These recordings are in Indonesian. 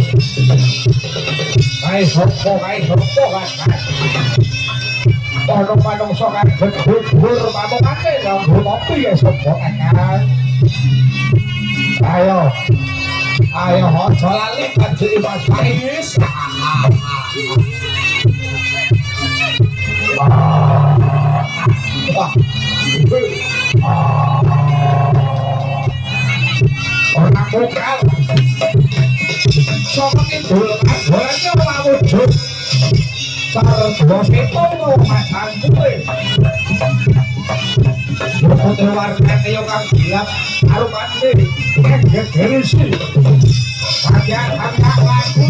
Kae sopo kan. Ono manungsa kan gedhe-gedhe pamungkane lho ngopi ya sopo kan. Ayo. Ayo aja lali kanjeng Mas Pais. Orang mukal sok kidul bolanya ora wujud cara bos itu masan kuwe foto warnane yo kang gila karo mati gegere sih bagian angka lagu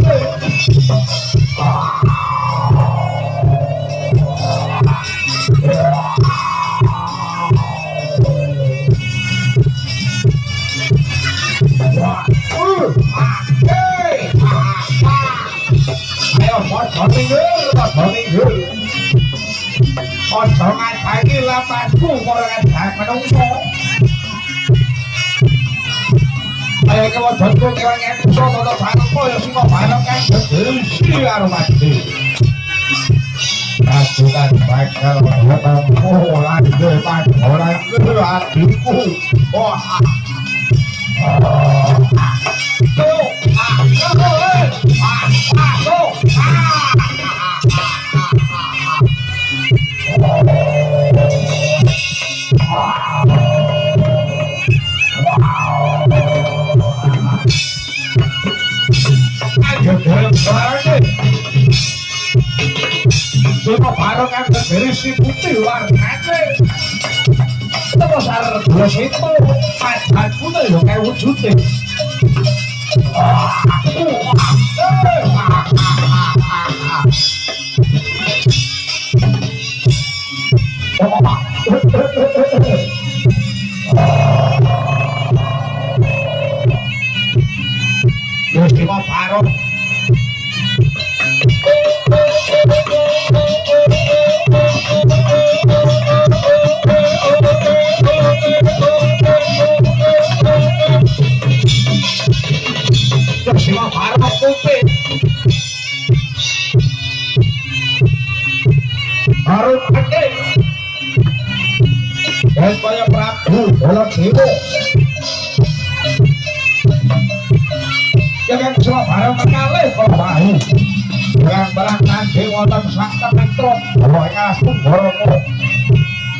Jangan lagi lapasku orang yang menungso. Ayo kita jatuh orang yang menungso atau barangku yang semua barang yang berdisi aromasi. Rasukan bakal bertemu lagi depan orang itu hatiku. Semua barang yang berisi putih warnanya terus ada bos itu padan putih yang kayak wujudnya terus semua barang semua barang putih harus pakai dan banyak Prabu dalam situ jangan semua barang mengalih kalau bahu barang-barang nanti wonten sakta petro bahwa ngasung boroko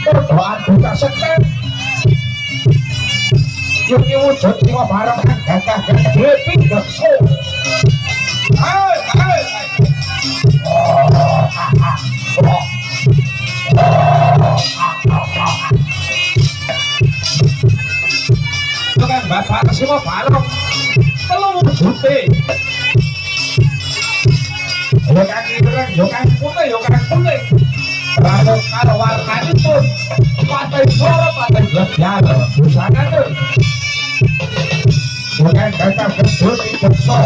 berdoa juga seket yuk wujud semua barang yang gagah gede pinggerso dengan bapak semua barang telur wujudnya yokan putih rasa kalau warnanya pun patai sorot patai belajar busana tuh yokan kakak betul tidak so